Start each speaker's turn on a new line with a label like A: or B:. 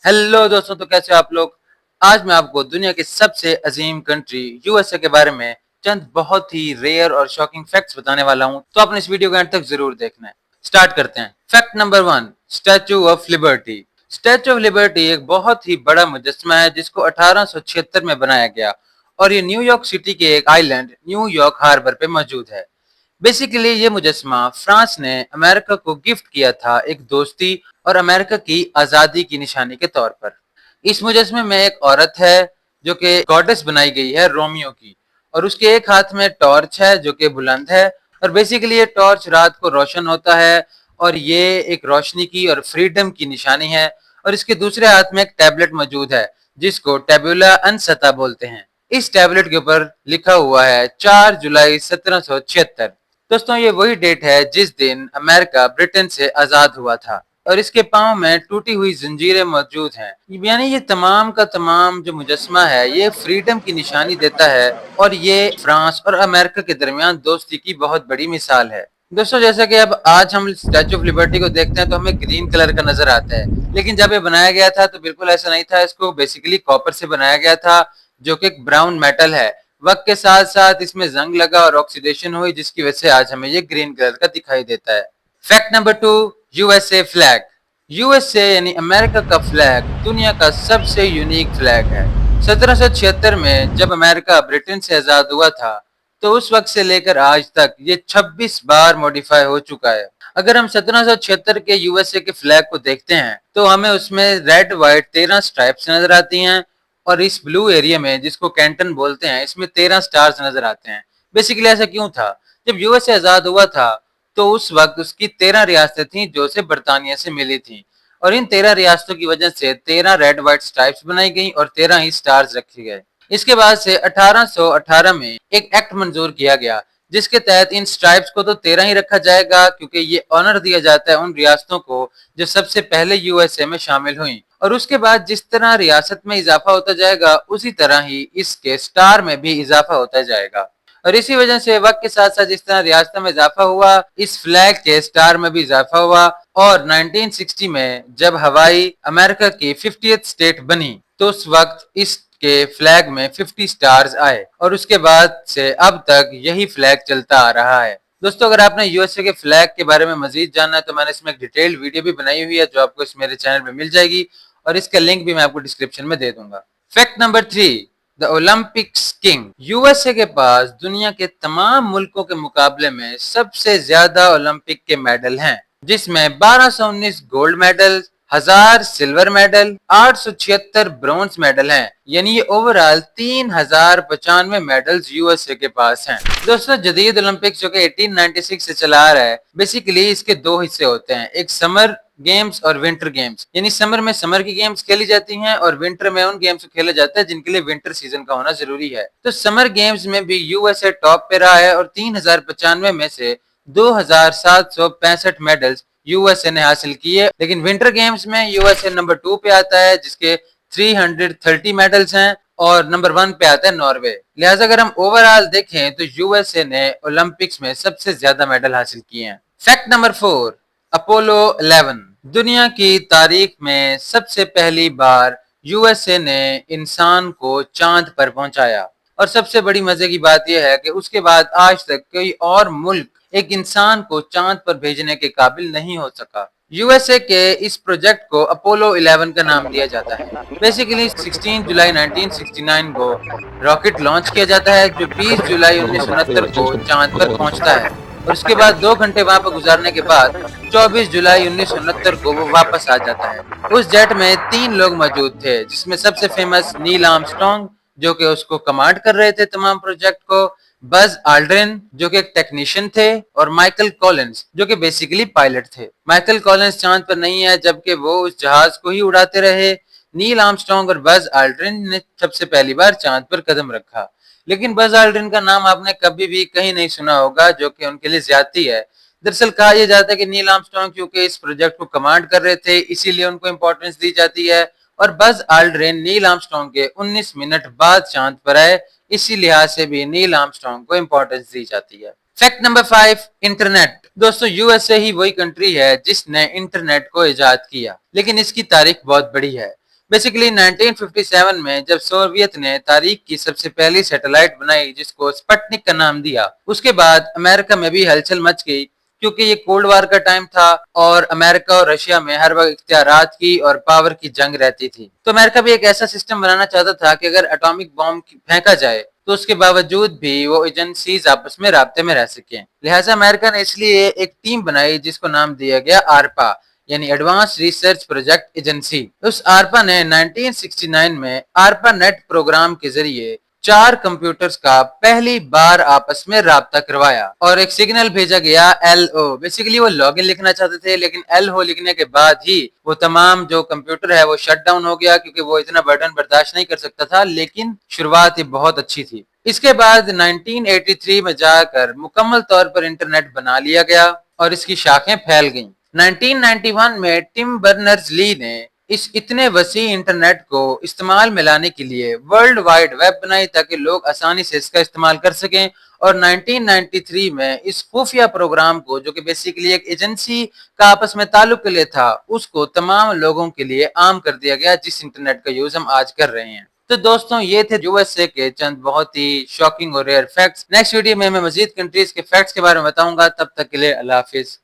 A: Hello दोस्तों, तो कैसे हो आप लोग। आज मैं आपको दुनिया की सबसे अजीम कंट्री यूएसए के बारे में चंद बहुत ही रेयर और शॉकिंग फैक्ट्स बताने वाला हूं, तो आपने इस वीडियो को एंड तक जरूर देखना है। स्टार्ट करते हैं। Fact number 1, statue of liberty. Statue of liberty एक बहुत ही बड़ा मुजस्समा है जिसको 1876 में बनाया गया और ये न्यूयॉर्क सिटी के एक आइलैंड न्यूयॉर्क हार्बर पे मौजूद है। बेसिकली ये मुजस्समा फ्रांस ने अमेरिका को गिफ्ट किया था एक दोस्ती और अमेरिका की आजादी की निशानी के तौर पर। इस मुजस्समे में एक औरत है जो कि गॉडेस बनाई गई है रोमियो की, और उसके एक हाथ में टॉर्च है जो कि बुलंद है, और बेसिकली ये टॉर्च रात को रोशन होता है और ये एक रोशनी की और फ्रीडम की निशानी है। और इसके दूसरे हाथ में एक टैबलेट मौजूद है जिसको टेबुला अनसता बोलते हैं। इस टैबलेट के ऊपर लिखा हुआ है 4 जुलाई 1776। दोस्तों, ये वही डेट है जिस दिन अमेरिका ब्रिटेन से आजाद हुआ था, और इसके पांव में टूटी हुई जंजीरें मौजूद हैं। यानी ये तमाम का तमाम जो मुजस्समा है ये फ्रीडम की निशानी देता है, और ये फ्रांस और अमेरिका के दरमियान दोस्ती की बहुत बड़ी मिसाल है। दोस्तों, जैसा कि अब आज हम स्टैचू ऑफ लिबर्टी को देखते हैं तो हमें ग्रीन कलर का नजर आता है, लेकिन जब ये बनाया गया था तो बिल्कुल ऐसा नहीं था। इसको बेसिकली कॉपर से बनाया गया था जो कि एक ब्राउन मेटल है। वक्त के साथ साथ इसमें जंग लगा और ऑक्सीडेशन हुई, जिसकी वजह से आज हमें ये ग्रीन कलर का दिखाई देता है। Fact number 2, USA flag. USA यानी अमेरिका का फ्लैग दुनिया का सबसे यूनिक फ्लैग है। 1776 में जब अमेरिका ब्रिटेन से आजाद हुआ था तो उस वक्त से लेकर आज तक ये 26 बार मॉडिफाई हो चुका है। अगर हम 1776 के यूएसए के फ्लैग को देखते हैं तो हमें उसमें रेड व्हाइट 13 स्ट्राइप्स नजर आती हैं, और इस ब्लू एरिया में जिसको कैंटन बोलते हैं इसमें 13 स्टार्स नजर आते हैं। बेसिकली ऐसा क्यों था? जब यूएसए आजाद हुआ था तो उस वक्त उसकी 13 रियासतें थीं जो उसे बरतानिया से मिली थी, और इन 13 रियासतों की वजह से 13 रेड व्हाइट स्ट्राइप्स बनाई गई और 13 ही स्टार्स रखे गए। इसके बाद से 1818 में एक एक्ट मंजूर किया गया जिसके तहत इन स्ट्राइप्स को तो 13 ही रखा जाएगा, क्योंकि ये ऑनर दिया जाता है उन रियासतों को जो सबसे पहले यूएसए में शामिल हुई। और उसके बाद जिस तरह रियासत में इजाफा होता जाएगा उसी तरह ही इसके स्टार में भी इजाफा होता जाएगा। और इसी वजह से वक्त के साथ साथ जिस तरह रियासतों में इजाफा हुआ इस फ्लैग के स्टार में भी इजाफा हुआ, और 1960 में जब हवाई अमेरिका की 50th स्टेट बनी तो उस वक्त इसके फ्लैग में 50 स्टार्स आए, और उसके बाद से अब तक यही फ्लैग चलता आ रहा है। दोस्तों, अगर आपने यूएसए के फ्लैग के बारे में मजीद जानना है तो मैंने इसमें एक डिटेल्ड वीडियो भी बनाई हुई है जो आपको इस मेरे चैनल पे मिल जाएगी, और इसका लिंक भी मैं आपको डिस्क्रिप्शन में दे दूंगा। Fact number 3, the Olympics king. USA के पास दुनिया के तमाम मुल्कों के मुकाबले में सबसे ज्यादा ओलंपिक के मेडल हैं, जिसमें 1219 gold medal, 1000 silver medal, 876 bronze medal हैं। यानी ये ओवरऑल 3095 मेडल्स यूएसए के पास हैं। दोस्तों, जदीद ओलंपिक्स जो कि 1896 से चला आ रहा है, बेसिकली इसके दो हिस्से होते हैं, एक समर गेम्स और विंटर गेम्स। यानी समर में समर की गेम्स खेली जाती हैं और विंटर में उन गेम्स को खेला जाता है जिनके लिए विंटर सीजन का होना जरूरी है। तो समर गेम्स में भी यूएसए टॉप पे रहा है और 3095 में से 2765 मेडल्स यूएसए ने हासिल किए। लेकिन विंटर गेम्स में यूएसए नंबर 2 पे आता है जिसके 330 मेडल्स हैं, और नंबर 1 पे आता है नॉर्वे। लिहाजा अगर हम ओवरऑल देखें तो यूएसए ने ओलंपिक्स में सबसे ज्यादा मेडल हासिल किए हैं। Fact number 4, Apollo 11। दुनिया की तारीख में सबसे पहली बार यूएसए ने इंसान को चांद पर पहुंचाया, और सबसे बड़ी मजे की बात यह है कि उसके बाद आज तक कोई और मुल्क एक इंसान को चांद पर भेजने के काबिल नहीं हो सका। यूएसए के इस प्रोजेक्ट को अपोलो 11 का नाम दिया जाता है। बेसिकली 16 जुलाई 1969 को रॉकेट लॉन्च किया जाता है जो 20 जुलाई 1969 को चांद पर पहुंचता है, और उसके बाद 2 घंटे वहां पर गुजारने के बाद 24 जुलाई 1969 को वो वापस आ जाता है। उस जेट में 3 लोग मौजूद थे जिसमें सबसे फेमस नील आर्मस्ट्रांग जो कि उसको कमांड कर रहे थे तमाम प्रोजेक्ट को, बज आल्ड्रिन जो कि एक टेक्नीशियन थे, और माइकल कॉलिंस जो कि बेसिकली पायलट थे। माइकल कॉलिंस चांद पर नहीं है जबकि वो उस जहाज को ही उड़ाते रहे। नील आर्मस्ट्रांग और बज आल्ड्रिन ने सबसे पहली बार चांद पर कदम रखा। लेकिन बज आल्ड्रिन का नाम आपने कभी भी कहीं नहीं सुना होगा, जो कि उनके लिए ज्यादती है। दरअसल कहा यह जाता है कि नील आर्मस्ट्रांग क्योंकि इस प्रोजेक्ट को कमांड कर रहे थे इसीलिए उनको इंपॉर्टेंस दी जाती है, और बज आल्ड्रिन नील आर्मस्ट्रांग के 19 मिनट बाद चांद पर आए, इसी लिहाज से भी नील आर्मस्ट्रांग को इंपॉर्टेंस दी जाती है। Fact number 5, internet. दोस्तों, यूएसए ही वही कंट्री है जिसने इंटरनेट को इजाद किया, लेकिन इसकी तारीख बहुत बड़ी है। बेसिकली 1957 में जब सोवियत ने तारीख की सबसे पहली सैटेलाइट बनाई जिसको स्पटनिक का नाम दिया, उसके बाद अमेरिका में भी हलचल मच गई क्योंकि ये कोल्ड वार का टाइम था और अमेरिका और रशिया में हर वक्त इख्तियारात की और पावर की जंग रहती थी। तो अमेरिका भी एक ऐसा सिस्टम बनाना चाहता था कि अगर एटॉमिक बॉम्ब फेंका जाए तो उसके बावजूद भी वो एजेंसीज आपस में राब्ते में रह सकें। लिहाजा अमेरिका ने इसलिए एक टीम बनाई जिसको नाम दिया गया आरपा, यानी एडवांस रिसर्च प्रोजेक्ट एजेंसी। उस आरपा ने 1969 में आरपा नेट प्रोग्राम के जरिए 4 कंप्यूटर्स का पहली बार आपस में राब्ता करवाया और एक सिग्नल भेजा गया LO। बेसिकली वो लॉगिन लिखना चाहते थे, लेकिन LO लिखने के बाद ही वो तमाम जो कंप्यूटर है वो शट डाउन हो गया क्योंकि वो इतना बर्डन बर्दाश्त नहीं कर सकता था। लेकिन शुरुआत ही बहुत अच्छी थी। इसके बाद 1983 में जाकर मुकम्मल तौर पर इंटरनेट बना लिया गया और इसकी शाखें फैल गईं। 1991 में टिम बर्नर्स ली ने इस इतने वसी इंटरनेट को इस्तेमाल में लाने के लिए वर्ल्ड वाइड वेब बनाई ताकि लोग आसानी से इसका इस्तेमाल कर सकें। और 1993 में इस खुफिया प्रोग्राम को, जो कि बेसिकली एक एजेंसी का आपस में ताल्लुक के लिए था, उसको तमाम लोगों के लिए आम कर दिया गया जिस इंटरनेट का यूज हम आज कर रहे हैं। तो दोस्तों, ये थे यूएसए के चंद बहुत ही शॉकिंग और रेयर फैक्ट्स। नेक्स्ट वीडियो में मैं मजीद कंट्रीज के फैक्ट्स के बारे में बताऊंगा। तब तक के लिए अल्लाह हाफिज।